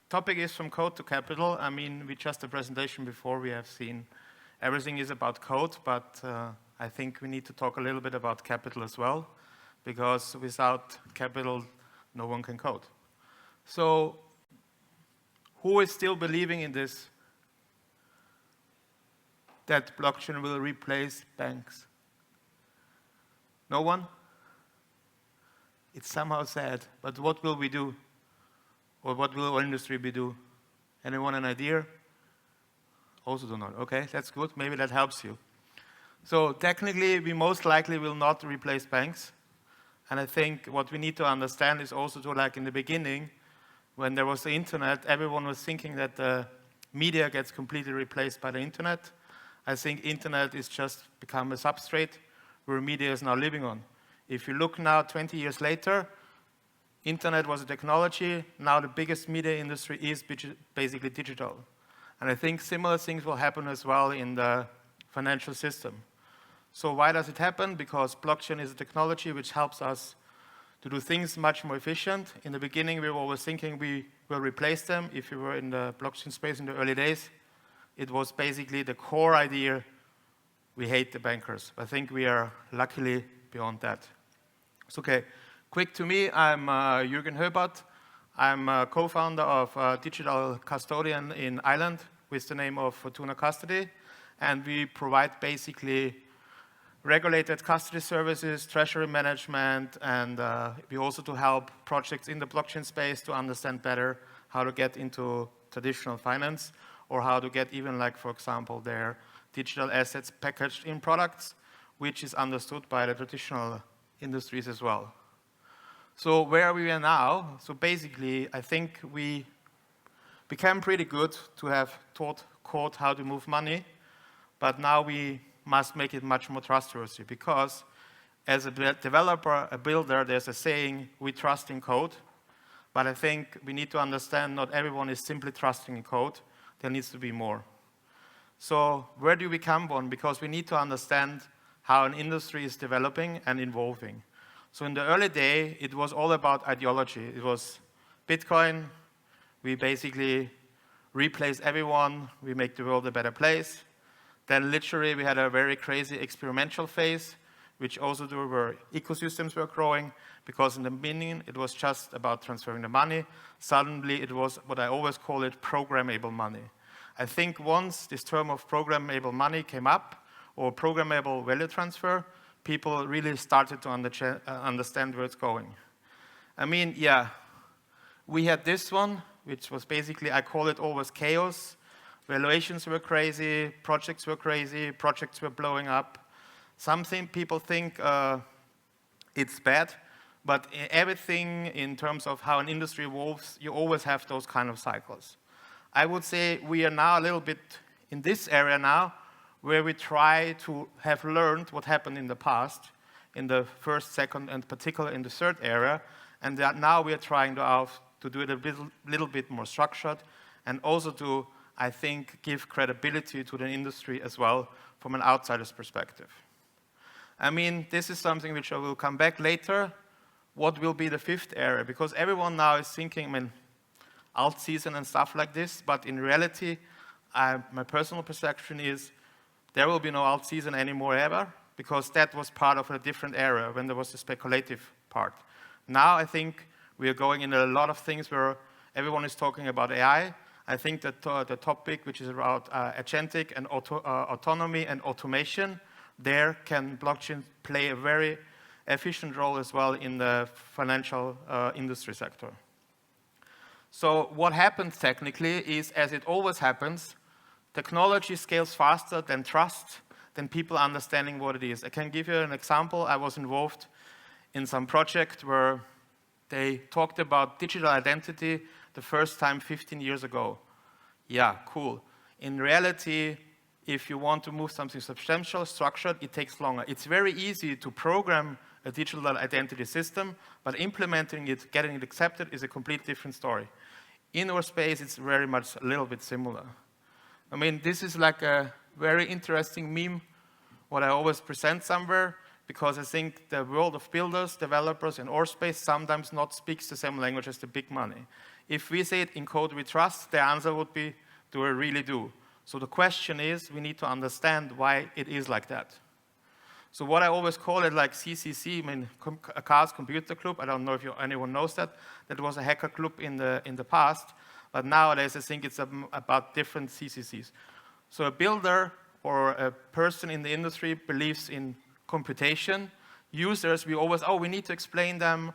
topic is from code to capital. I mean, we just a presentation before we have seen everything is about code, but I think we need to talk a little bit about capital as well, because without capital, no one can code. So, who is still believing in this, that blockchain will replace banks? No one? It's somehow sad, but what will we do? Or what will our industry be do? Anyone an idea? Also do not. Okay, that's good. Maybe that helps you. So technically, we most likely will not replace banks. And I think what we need to understand is also to, like in the beginning, when there was the internet, everyone was thinking that the media gets completely replaced by the internet. I think internet is just become a substrate where media is now living on. If you look now 20 years later, internet was a technology. Now the biggest media industry is basically digital. And I think similar things will happen as well in the financial system. So why does it happen? Because blockchain is a technology which helps us to do things much more efficient. In the beginning, we were always thinking we will replace them. If you were in the blockchain space in the early days, it was basically the core idea, we hate the bankers. I think we are luckily beyond that. So, okay, quick to me, I'm Juergen Hoebarth. I'm a co-founder of Digital Custodian in Ireland with the name of Fortuna Custody. And we provide basically regulated custody services, treasury management, and we also to help projects in the blockchain space to understand better how to get into traditional finance or how to get even, like, for example, their digital assets packaged in products, which is understood by the traditional industries as well. So where we are now, so basically, I think we became pretty good to have taught code how to move money, but now we must make it much more trustworthy, because as a developer, a builder, there's a saying, we trust in code, but I think we need to understand not everyone is simply trusting in code, there needs to be more. So where do we come from? Because we need to understand how an industry is developing and evolving. So in the early day, it was all about ideology. It was Bitcoin, we basically replace everyone, we make the world a better place. Then literally we had a very crazy experimental phase, which also where ecosystems were growing, because in the beginning it was just about transferring the money. Suddenly it was what I always call it programmable money. I think once this term of programmable money came up, or programmable value transfer, people really started to understand where it's going. I mean, yeah, we had this one, which was basically, I call it always chaos. Valuations were crazy, projects were crazy, projects were blowing up. People think it's bad, but everything in terms of how an industry evolves, you always have those kind of cycles. I would say we are now a little bit in this area now, where we try to have learned what happened in the past, in the first, second, and particularly in the third area, and that now we are trying to do it a little bit more structured, and also to, I think, give credibility to the industry as well from an outsider's perspective. I mean, this is something which I will come back later. What will be the fifth area? Because everyone now is thinking, I mean, alt season and stuff like this, but in reality, my personal perception is there will be no alt season anymore ever, because that was part of a different era when there was the speculative part. Now I think we are going in a lot of things where everyone is talking about AI. I think that the topic, which is about agentic and autonomy and automation, there can blockchain play a very efficient role as well in the financial industry sector. So what happens technically is, as it always happens, technology scales faster than trust, than people understanding what it is. I can give you an example. I was involved in some project where they talked about digital identity the first time 15 years ago. Yeah, cool. In reality, if you want to move something substantial, structured, it takes longer. It's very easy to program a digital identity system, but implementing it, getting it accepted is a completely different story. In our space, it's very much a little bit similar. I mean, this is like a very interesting meme, what I always present somewhere. because I think the world of builders, developers, and Orspace sometimes not speaks the same language as the big money. If we say it in code we trust, the answer would be, do I really do? So the question is, we need to understand why it is like that. So what I always call it like CCC, I mean, Chaos Computer Club, I don't know if anyone knows that. That was a hacker club in the past, but nowadays I think it's about different CCCs. So a builder or a person in the industry believes in computation. Users, we always, we need to explain them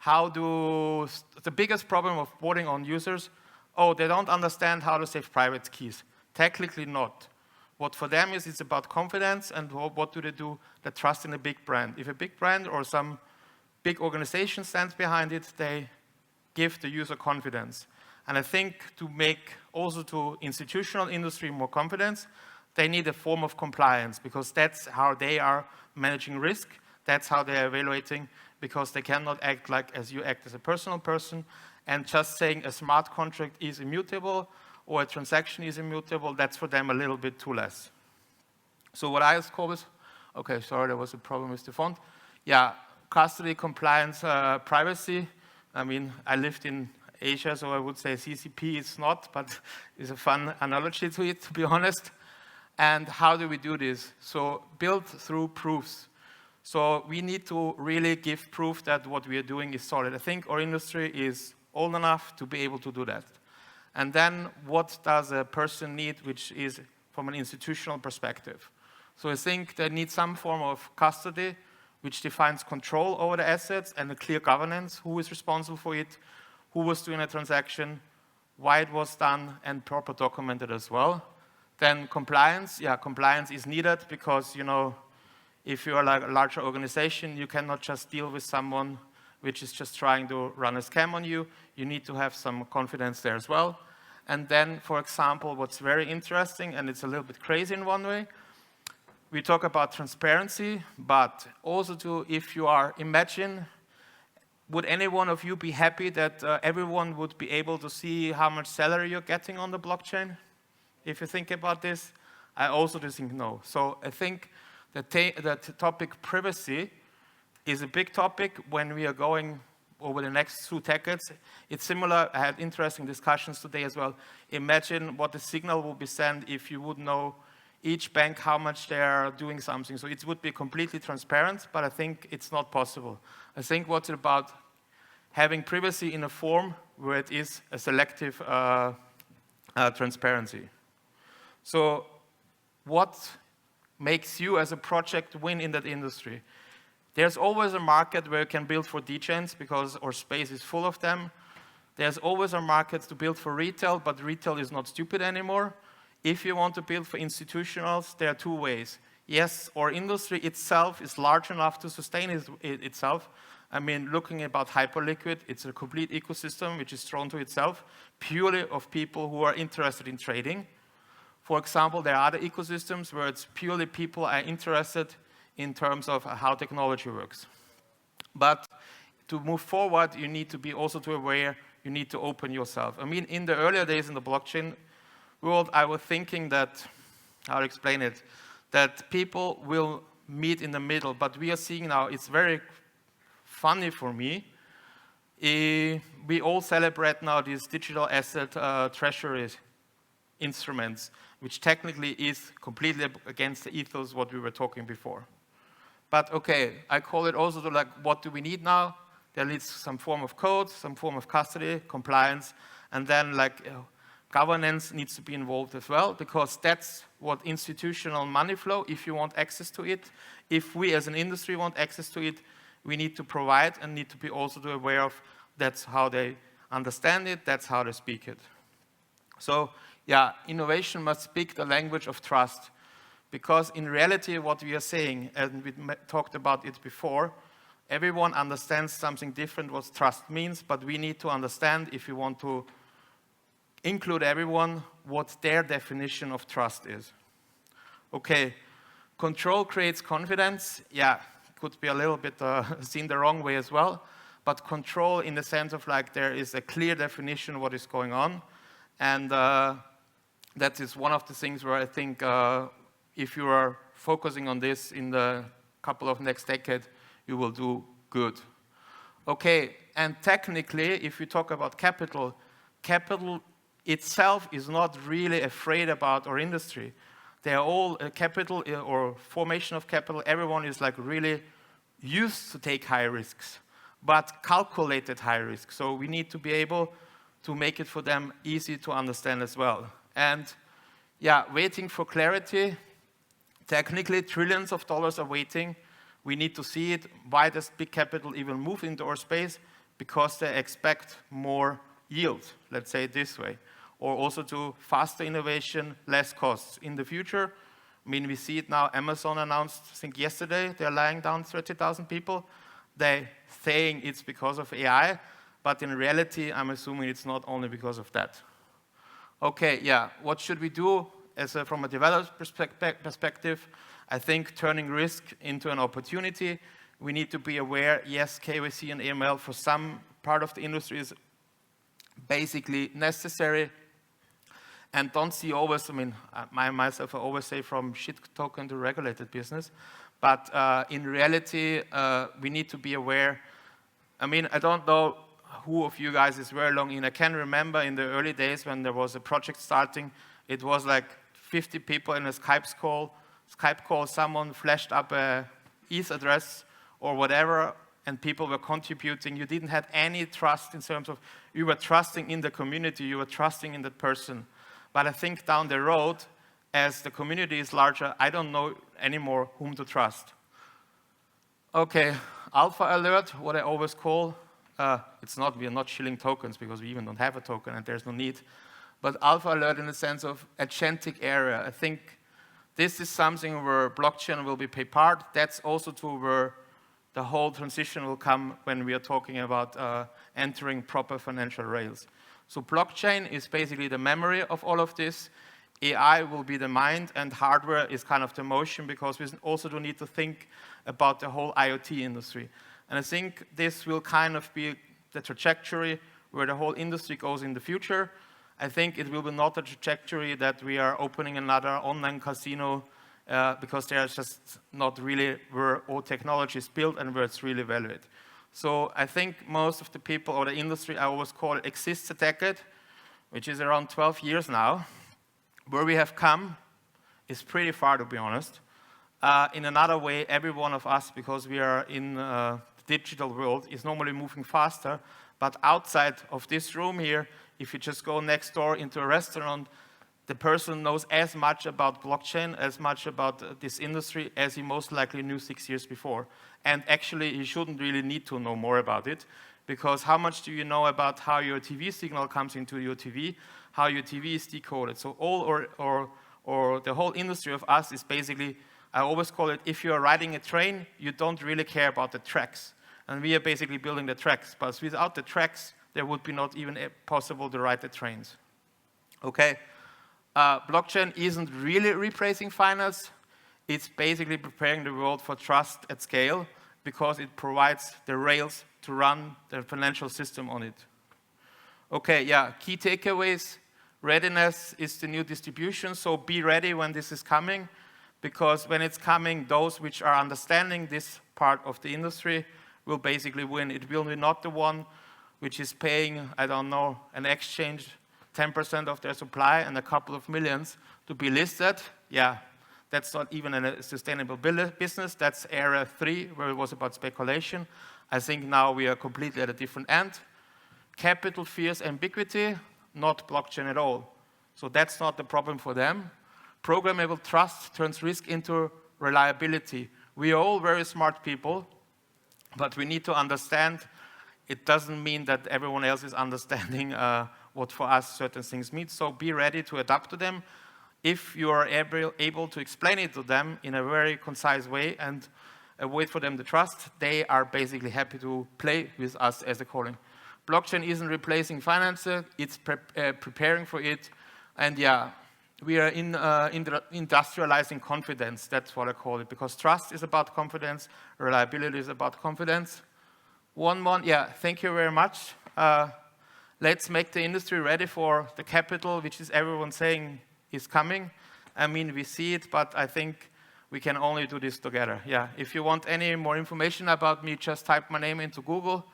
the biggest problem of boarding on users, they don't understand how to save private keys. Technically not. What for them is, it's about confidence, and what do they do? They trust in a big brand. If a big brand or some big organization stands behind it, they give the user confidence. And I think to make also to institutional industry more confidence, they need a form of compliance, because that's how they are managing risk. That's how they are evaluating, because they cannot act like as you act as a personal person, and just saying a smart contract is immutable or a transaction is immutable, that's for them a little bit too less. So what I call this, okay, sorry, there was a problem with the font. Yeah, custody, compliance, privacy. I mean, I lived in Asia, so I would say CCP is not, but it's a fun analogy to it, to be honest. And how do we do this? So build through proofs. So we need to really give proof that what we are doing is solid. I think our industry is old enough to be able to do that. And then what does a person need, which is from an institutional perspective? So I think they need some form of custody, which defines control over the assets and a clear governance, who is responsible for it, who was doing a transaction, why it was done, and proper documented as well. Then compliance, compliance is needed because, if you are like a larger organization, you cannot just deal with someone which is just trying to run a scam on you. You need to have some confidence there as well. And then, for example, what's very interesting, and it's a little bit crazy in one way, we talk about transparency, but also if you imagine, would any one of you be happy that everyone would be able to see how much salary you're getting on the blockchain? If you think about this, I also do think no. So I think that topic privacy is a big topic when we are going over the next 2 decades. It's similar, I had interesting discussions today as well. Imagine what the signal would be sent if you would know each bank how much they are doing something. So it would be completely transparent, but I think it's not possible. I think what's about having privacy in a form where it is a selective transparency. So what makes you as a project win in that industry? There's always a market where you can build for DGens because our space is full of them. There's always a market to build for retail, but retail is not stupid anymore. If you want to build for institutionals, there are 2 ways. Yes, our industry itself is large enough to sustain itself. I mean, looking about Hyperliquid, it's a complete ecosystem which is thrown to itself, purely of people who are interested in trading. For example, there are other ecosystems where it's purely people are interested in terms of how technology works. But to move forward, you need to be also aware, you need to open yourself. I mean, in the earlier days in the blockchain world, I was thinking that, how to explain it, that people will meet in the middle, but we are seeing now, it's very funny for me, we all celebrate now these digital asset treasury instruments, which technically is completely against the ethos what we were talking before. But okay, I call it also to like, what do we need now? There needs some form of code, some form of custody, compliance, and then like governance needs to be involved as well, because that's what institutional money flow, if you want access to it, if we as an industry want access to it, we need to provide and need to be also aware of that's how they understand it, that's how they speak it. So yeah, innovation must speak the language of trust. Because in reality, what we are saying, and we talked about it before, everyone understands something different what trust means, but we need to understand, if we want to include everyone, what their definition of trust is. Okay, control creates confidence. Yeah, could be a little bit seen the wrong way as well, but control in the sense of like there is a clear definition of what is going on, and that is one of the things where I think if you are focusing on this in the couple of next decade, you will do good. Okay, and technically, if we talk about capital, capital itself is not really afraid about our industry. They are all capital or formation of capital. Everyone is like really used to take high risks, but calculated high risks. So we need to be able to make it for them easy to understand as well. And yeah, waiting for clarity. Technically, trillions of dollars are waiting. We need to see it. Why does big capital even move into our space? Because they expect more yield, let's say it this way. Or also to faster innovation, less costs. In the future, I mean, we see it now. Amazon announced, I think yesterday, they're laying down 30,000 people. They're saying it's because of AI, but in reality, I'm assuming it's not only because of that. Okay, yeah, what should we do from a developer perspective? I think turning risk into an opportunity. We need to be aware, yes, KYC and AML for some part of the industry is basically necessary. And don't see always, I mean, myself, I always say from shit token to regulated business. But in reality, we need to be aware. I mean, I don't know who of you guys is very long in. I can remember in the early days when there was a project starting, it was like 50 people in a Skype call, someone flashed up a ETH address or whatever, and people were contributing. You didn't have any trust in terms of, you were trusting in the community, you were trusting in that person. But I think down the road, as the community is larger, I don't know anymore whom to trust. Okay, alpha alert, what I always call, we are not shilling tokens because we even don't have a token and there's no need. But alpha alert in the sense of agentic area. I think this is something where blockchain will be paid part. That's also to where the whole transition will come when we are talking about entering proper financial rails. So blockchain is basically the memory of all of this. AI will be the mind, and hardware is kind of the motion, because we also do need to think about the whole IoT industry. And I think this will kind of be the trajectory where the whole industry goes in the future. I think it will be not a trajectory that we are opening another online casino because they are just not really where all technology is built and where it's really valued. So I think most of the people, or the industry, I always call it, exists a decade, which is around 12 years now. Where we have come is pretty far, to be honest. In another way, every one of us, because we are in the digital world, is normally moving faster. But outside of this room here, if you just go next door into a restaurant, the person knows as much about blockchain, as much about this industry as he most likely knew 6 years before. And actually, he shouldn't really need to know more about it, because how much do you know about how your TV signal comes into your TV, how your TV is decoded? So all or the whole industry of us is basically, I always call it, if you are riding a train, you don't really care about the tracks. And we are basically building the tracks. But without the tracks, there would be not even possible to ride the trains. Okay? Blockchain isn't really replacing finance. It's basically preparing the world for trust at scale, because it provides the rails to run the financial system on it. Okay, yeah, key takeaways. Readiness is the new distribution, so be ready when this is coming, because when it's coming, those which are understanding this part of the industry will basically win. It will be not the one which is paying, I don't know, an exchange 10% of their supply and a couple of millions to be listed. Yeah, that's not even a sustainable business. That's area 3, where it was about speculation. I think now we are completely at a different end. Capital fears ambiguity, not blockchain at all. So that's not the problem for them. Programmable trust turns risk into reliability. We are all very smart people, but we need to understand it doesn't mean that everyone else is understanding what for us certain things mean. So be ready to adapt to them. If you are able to explain it to them in a very concise way and wait for them to trust, they are basically happy to play with us as a calling. Blockchain isn't replacing finance, it's preparing for it. And yeah, we are industrializing confidence, that's what I call it, because trust is about confidence, reliability is about confidence. Thank you very much. Let's make the industry ready for the capital, which is everyone saying is coming. I mean, we see it, but I think we can only do this together. Yeah, if you want any more information about me, just type my name into Google,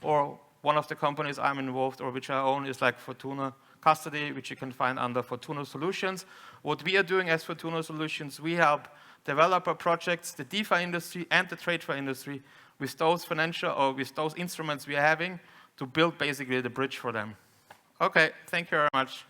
or one of the companies I'm involved or which I own is like Fortuna Custody, which you can find under Fortuna Solutions. What we are doing as Fortuna Solutions, we help developer projects, the DeFi industry and the TradeFi industry with those financial or with those instruments we are having to build basically the bridge for them. Okay, thank you very much.